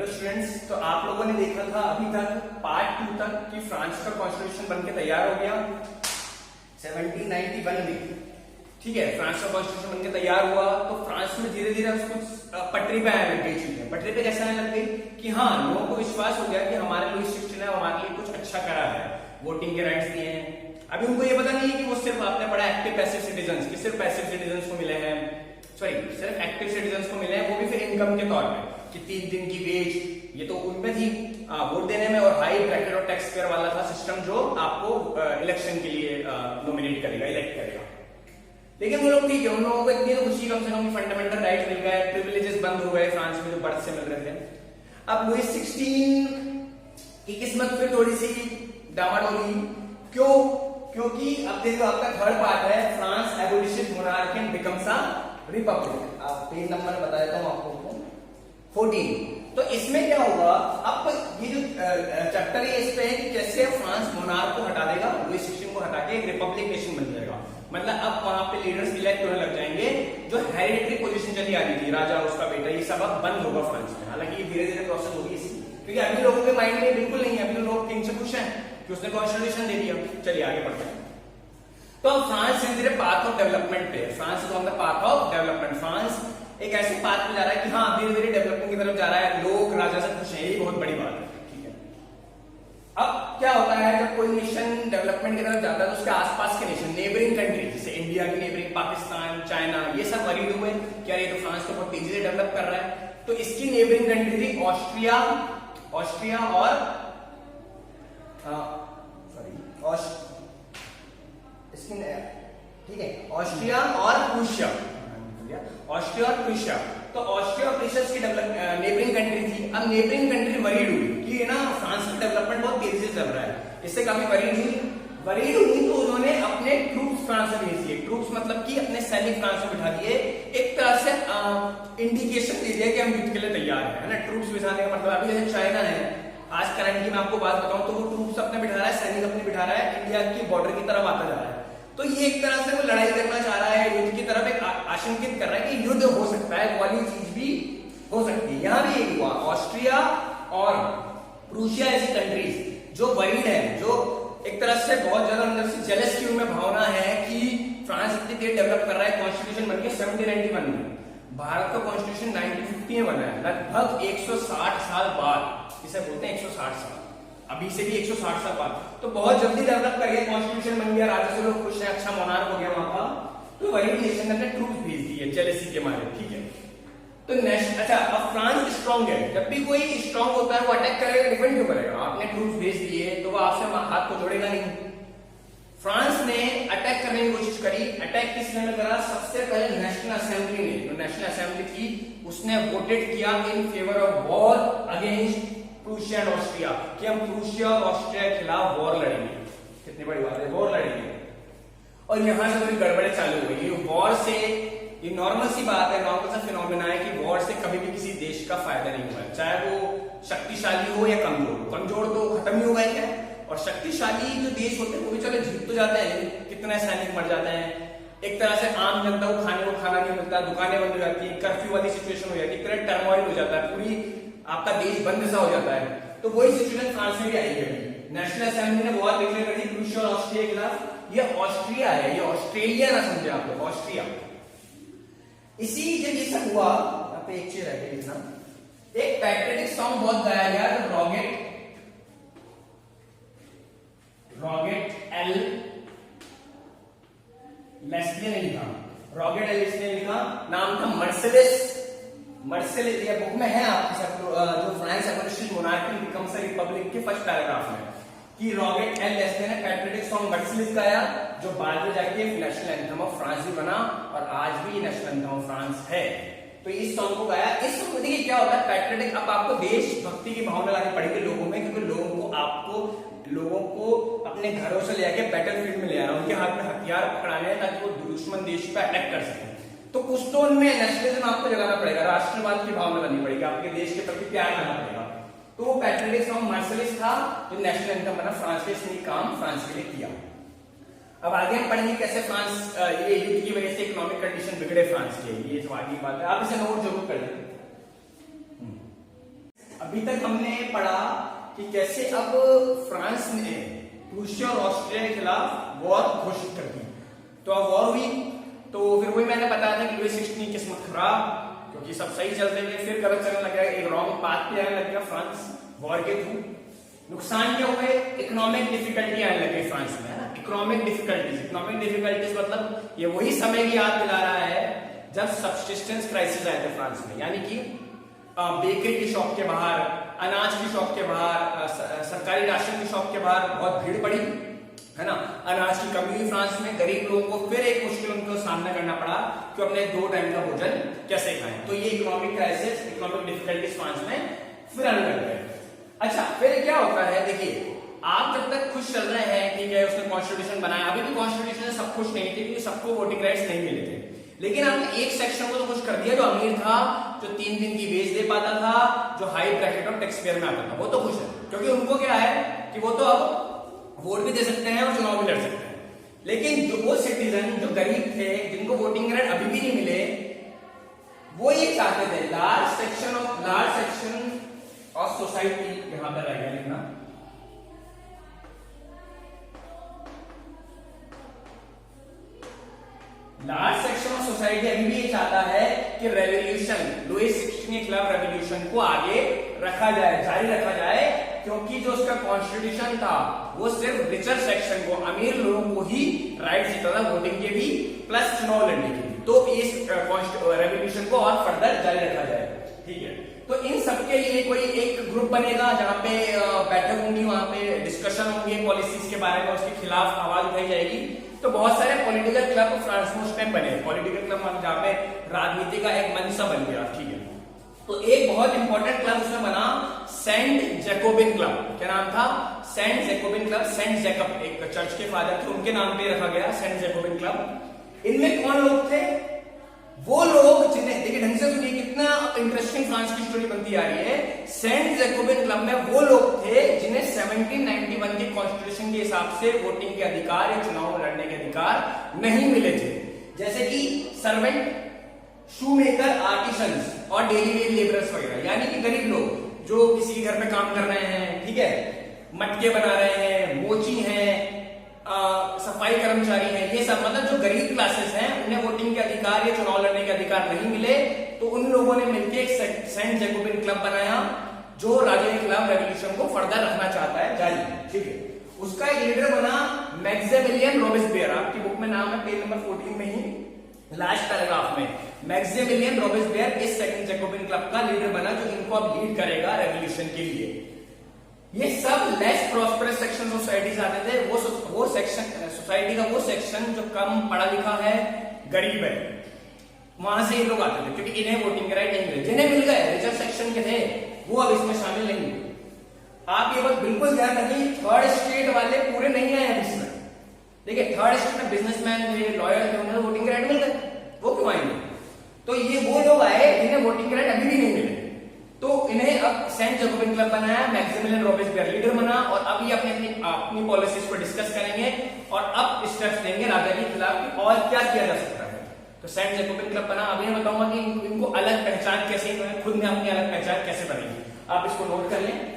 Hello students, तो आप लोगों ने देखा था अभी तक पार्ट 2 तक कि फ्रांस का कॉन्स्टिट्यूशन बनके तैयार हो गया 1791 में। ठीक है, फ्रांस का कॉन्स्टिट्यूशन बनके तैयार हुआ तो फ्रांस में धीरे धीरे कुछ पटरी पे आने लग गई चीजें। पटरी पे कैसे आने लग गई कि हाँ, लोगों को विश्वास हो गया कि हमारे लिए शिक्षण है, हमारे लिए कुछ अच्छा करा है, वोटिंग के राइट्स दिए हैं। अभी उनको ये पता नहीं है कि वो सिर्फ आपने पढ़ा एक्टिव पैसिव सिटीजन्स, कि सिर्फ पैसिव सिटीजन्स को मिले हैं, सॉरी सिर्फ एक्टिव सिटीजन्स को मिले हैं, वो भी फिर इनकम के तौर पे कि 3 दिन की वेज, ये तो उनमें थी वोट देने में। और हाई ब्रैकेट और टैक्स पेयर वाला था सिस्टम जो आपको इलेक्शन के लिए नॉमिनेट करेगा, इलेक्ट करेगा। लेकिन वो लोग ठीक है, उन लोगों को इतनी तो खुशी कम से कम फंडामेंटल राइट्स मिल गए, प्रिविलेजेस बंद हो गए फ्रांस में जो बर्थ से मिल रहे थे। अब लुईस 16 की किस्मत फिर थोड़ी सी डामाडोली। क्यों? क्योंकि अब देखो आपका थर्ड पार्ट है, France abolishes monarchy and becomes a republic. आप पेज नंबर बता देता हूं आपको, 14। तो इसमें क्या होगा, अब ये जो चैप्टर है इस पे है कि कैसे फ्रांस मोनार्क को हटा देगा, लुईस 16 को हटा के एक रिपब्लिक नेशन बन जाएगा। मतलब अब वहां पे लीडर्स इलेक्ट होने लग जाएंगे, जो हेरिडिटरी पोजीशन चली आ रही थी, राजा उसका बेटा, ये सब अब बंद होगा फ्रांस में। हालांकि ये धीरे धीरे प्रोसेस होगी इसकी, क्योंकि अभी लोगों के माइंड में बिल्कुल नहीं है, अभी लोग किंग से खुश हैं कि उसने कॉन्स्टिट्यूशन दे दिया। चलिए आगे बढ़ते हैं। तो अब फ्रांस धीरे धीरे पाथ ऑफ डेवलपमेंट पे, France is on the path of development. France एक ऐसे पाथ पे जा रहा है कि हाँ धीरे धीरे डेवलपमेंट की तरफ जा रहा है, लोग राजा से खुश हैं, ये बहुत बड़ी बात है। ठीक है, अब क्या होता है जब कोई नेशन डेवलपमेंट की तरफ जाता है तो उसके आसपास के नेशन, नेबरिंग कंट्री, जैसे इंडिया की नेबरिंग पाकिस्तान, चाइना, ये सब वरीड हुए कि यार ये तो फ्रांस को बहुत तेजी से डेवलप कर रहा है। तो इसकी नेबरिंग कंट्री थी ऑस्ट्रिया और ठीक है, ऑस्ट्रिया और प्रूशिया। ऑस्ट्रिया और प्रूशिया, तो ऑस्ट्रिया और प्रूशिया की नेबरिंग कंट्री थी। अब नेबरिंग कंट्री वरीड हुई कि ना फ्रांस का डेवलपमेंट बहुत तेजी से चल रहा है, इससे काफी वरीड हुई तो उन्होंने अपने ट्रूप्स फ्रांस में भेज दिए। ट्रूप्स मतलब कि अपने सैनिक फ्रांस में बिठा दिए, एक तरह से इंडिकेशन दे दिया कि हम युद्ध के लिए तैयार है ना। ट्रूप्स बिठाने का मतलब, अभी जैसे चाइना है आज करंट की मैं आपको बात बताऊं तो वो ट्रूप्स अपने बिठा रहा है, सैनिक अपने बिठा रहा है, इंडिया की बॉर्डर की तरफ आता जा रहा है। तो ये एक तरह से वो लड़ाई करना चाह रहा है, युद्ध की तरफ एक आशंकित कर रहा है कि युद्ध हो सकता है, वाली चीज भी हो सकती है। यहां भी एक हुआ, ऑस्ट्रिया और प्रूशिया ऐसी कंट्रीज जो वरीड है, जो एक तरह से बहुत ज्यादा अंदर से जेलस की उनमें भावना है कि फ्रांस इतनी देर डेवलप कर रहा है। कॉन्स्टिट्यूशन बन गया 1791 में, भारत का कॉन्स्टिट्यूशन 1950 में बना है, लगभग 160 साल बाद, इसे बोलते हैं 160 साल, अभी से भी 160 साल बाद। तो बहुत जल्दी डेवलप कर गया, कॉन्स्टिट्यूशन बन गया, राजा से लोग खुश हैं, अच्छा मोनार्क हो गया वहां का। तो वरीड नेशन ने ट्रूप्स भेज दिए जेलसी के मारे। ठीक है, तो अच्छा अब फ्रांस स्ट्रांग है, जब भी कोई स्ट्रांग होता है वो अटैक करेगा, डिफेंड क्यों करेगा? आपने ट्रूप्स भेज दिए तो वो आपसे हाथ को जोड़ेगा नहीं। फ्रांस ने अटैक करने की कोशिश करी। अटैक किसने करा? सबसे पहले नेशनल असेंबली ने, जो नेशनल असेंबली थी उसने वोटेड किया in favour of war against Prussia and Austria, कि हम प्रूशिया और ऑस्ट्रिया के खिलाफ वॉर लड़ेंगे। कितनी बड़ी बात है, वॉर लड़ेंगे। और यहां से थोड़ी गड़बड़े चालू हुई। वॉर से, ये नॉर्मल सी बात है, नॉर्मल सा फिनोमेना है कि वॉर से कभी भी किसी देश का फायदा नहीं हुआ, चाहे वो शक्तिशाली हो या कमजोर हो। कमजोर तो खत्म ही हो गए क्या, और शक्तिशाली जो देश होते हैं वो भी चलो जीत तो जाते हैं, कितने सैनिक मर जाते हैं, एक तरह से आम जनता को खाने को खाना नहीं मिलता, दुकानें बंद हो जाती है, कर्फ्यू वाली सिचुएशन हो जाती है, पूरा टर्मोइल हो जाता है, पूरी आपका देश बंद सा हो जाता है। तो वही सिचुएशन फ्रांस में भी आई है। नेशनल असेंबली ने वॉर डिक्लेयर कर दी प्रूशिया और ऑस्ट्रिया के खिलाफ। ये ऑस्ट्रिया है, ये ऑस्ट्रेलिया ना समझे आप लोग, ऑस्ट्रिया। इसी जब ये सब हुआ, यहाँ पे एक चीज रह गई लिखना, एक पैट्रियटिक सॉन्ग बहुत गाया गया, रॉगेट एल लेस्ले ने लिखा, रॉगेट एल लेस्ले ने लिखा, नाम था मर्सिलिस। ये बुक में है आपके सब, जो France abolishes monarchy becomes a republic के फर्स्ट पैराग्राफ में, कि रॉगेट एल लेस्ले ने पैट्रियटिक सॉन्ग मर्सिलिस गाया, जो बाद में जाके नेशनल एंथम ऑफ फ्रांस भी बना, और आज भी नेशनल एंथम ऑफ फ्रांस है। तो इस सॉन्ग को गाया। इस सॉन्ग में देखिए क्या होता है, पैट्रियटिक, अब आपको देशभक्ति की भावना लानी पड़ेगी लोगों में, क्योंकि लोगों को अपने घरों से ले आके बैटलफील्ड में ले आना, उनके हाथ में हथियार पकड़ाने हैं ताकि वो दुश्मन देश पे अटैक कर सके। तो कुछ तो उनमें नेशनलिज्म आपको जगाना पड़ेगा, राष्ट्रवाद की भावना लानी पड़ेगी, आपके देश के प्रति प्यार लाना पड़ेगा। तो वो पैट्रियटिक सॉन्ग मर्सिलिस था, जो नेशनल एंथम बना। फ्रांस ने इसने काम फ्रांस के लिए किया। अब आगे हम पढ़ेंगे कैसे फ्रांस, ये युद्ध की वजह से इकोनॉमिक कंडीशन बिगड़े फ्रांस के, ये तो आगे बात है, आप इसे नोट जरूर कर लें। अभी तक हमने पढ़ा कि कैसे अब फ्रांस ने प्रूशिया और ऑस्ट्रिया के खिलाफ वॉर घोषित कर दी। तो अब वॉर हुई, तो फिर वही मैंने बताया था कि लुई 16 की किस्मत खराब, क्योंकि सब सही चलते थे, फिर गलत चलने लग गया, एक रॉन्ग पाथ पे आने लग गया फ्रांस वॉर के थ्रू। नुकसान क्या हुए? इकोनॉमिक डिफिकल्टी आने लगी फ्रांस में, है ना। इकोनॉमिक डिफिकल्टीज मतलब ये वही समय की याद दिला रहा है जब सब्सिस्टेंस क्राइसिस आए थे फ्रांस में, यानी कि बेकरी की शॉप के बाहर, अनाज की शॉप के बाहर, सरकारी राशन की शॉप के बाहर बहुत भीड़ पड़ी, है ना। अनाज की कमी हुई फ्रांस में, गरीब लोगों को फिर एक मुश्किल उनको सामना करना पड़ा कि अपने 2 टाइम का भोजन कैसे खाएं। तो ये economic crisis, economic difficulties France में फिर आने लग गए। अच्छा, फिर क्या होता है, देखिए आप जब तक खुश चल रहे हैं, ठीक है, उसने कॉन्स्टिट्यूशन बनाया, अभी भी कॉन्स्टिट्यूशन से सब खुश नहीं थे क्योंकि सबको वोटिंग राइट्स नहीं मिले थे, लेकिन आपने एक सेक्शन को तो खुश कर दिया, जो अमीर था, जो 3 दिन की वेज दे पाता था, जो high bracket of tax payer में आता था, वो तो खुश है, क्योंकि उनको क्या है कि वो तो अब वोट भी दे सकते हैं और चुनाव भी लड़ सकते हैं। लेकिन जो वो सिटीजन जो गरीब थे, जिनको वोटिंग राइट अभी भी नहीं मिले, वो ये चाहते थे लार्ज सेक्शन ऑफ सोसाइटी, यहां पर रहेगा लिखना, लार्ज सेक्शन ऑफ सोसाइटी अभी भी ये चाहता है कि रेवोल्यूशन, लुई 16 के खिलाफ रेवोल्यूशन को आगे रखा जाए, जारी रखा जाए, क्योंकि जो उसका कॉन्स्टिट्यूशन था वो सिर्फ रिचर सेक्शन को, अमीर लोगों को ही राइट देता था वोटिंग के भी प्लस चुनाव लड़ने के भी। तो इस रेवोल्यूशन को और फर्दर जारी रखा जाए, ठीक है। तो इन सबके लिए कोई एक ग्रुप बनेगा जहां पे बैठक होंगी, वहां पे डिस्कशन होंगे पॉलिसीज के बारे में, उसके खिलाफ आवाज उठाई जाएगी। तो बहुत सारे पॉलिटिकल क्लब फ्रांस में उस टाइम बने, पॉलिटिकल क्लब जहां पे राजनीति का एक मंच सा बन गया, ठीक है। तो एक बहुत इंपॉर्टेंट क्लब उसमें बना, सेंट जैकोबिन क्लब। क्या नाम था? Saint Jacobin club. Saint Jacob एक चर्च के फादर थे, उनके नाम पे रखा गया सेंट जैकोबिन क्लब। इनमें कौन लोग थे? वो लोग जिन्हें, देखिए ढंग से सुनिए, कितना इंटरेस्टिंग फ्रांस की स्टोरी बनती आ रही है। सेंट जैकोबिन क्लब में वो लोग थे जिन्हें 1791 के कॉन्स्टिट्यूशन के हिसाब से वोटिंग के अधिकार या चुनाव लड़ने के अधिकार नहीं मिले थे, जैसे कि सर्वेंट, शूमेकर, आर्टिसंस और डेली वेज लेबरर्स वगैरह, यानी कि गरीब लोग जो किसी के घर में काम कर रहे हैं, ठीक है, मटके बना रहे हैं, मोची हैं, सफाई कर्मचारी हैं, ये सब मतलब जो गरीब क्लासेस हैं, उन्हें वोटिंग के अधिकार या चुनाव लड़ने के अधिकार नहीं मिले। तो उन लोगों ने मिलकर एक सेंट जैकोबिन क्लब बनाया जो राजा के खिलाफ रेवोल्यूशन को फर्दर रखना चाहता है जारी, ठीक है। उसका एक लीडर बना मैक्सिमिलियन रॉबिस्पियर, आपकी बुक में नाम है पेज नंबर 14 में ही लास्ट पैराग्राफ में, मैक्सिमिलियन रॉबिस्पियर इस सेंट जैकोबिन क्लब का लीडर बना, जो इनको अब लीड करेगा रेवोल्यूशन के लिए। ये सब लेस प्रॉस्परस सेक्शन सोसाइटी आते थे, वो सेक्शन सोसाइटी का वो सेक्शन जो कम पढ़ा लिखा है, गरीब है, वहां से ये लोग आते थे, क्योंकि इन्हें वोटिंग राइट नहीं मिले। जिन्हें मिल गए, रिचर सेक्शन के थे, वो अब इसमें शामिल नहीं हुए। आप ये बात बिल्कुल ध्यान रखिए, थर्ड स्टेट वाले पूरे नहीं आए इसमें। देखिए थर्ड स्टेट में बिजनेसमैन थे, लॉयर थे, उन्हें वोटिंग राइट मिल गए, वो क्यों आएंगे? तो ये वो लोग आए जिन्हें वोटिंग राइट अभी भी नहीं मिले, तो इन्हें अब सेंट जैकोबिन क्लब बनाया, मैक्सिमिलियन रॉबिस्पियर लीडर बना, और अब ये अपनी पॉलिसीज को डिस्कस करेंगे और अब स्टेप्स लेंगे राजा के खिलाफ और क्या किया जा सकता है। तो सेंट जैकोबिन क्लब बना। अभी मैं बताऊंगा कि इनको अलग पहचान कैसे, इन्होंने खुद ने अपनी अलग पहचान कैसे बनाई, आप इसको नोट कर लें।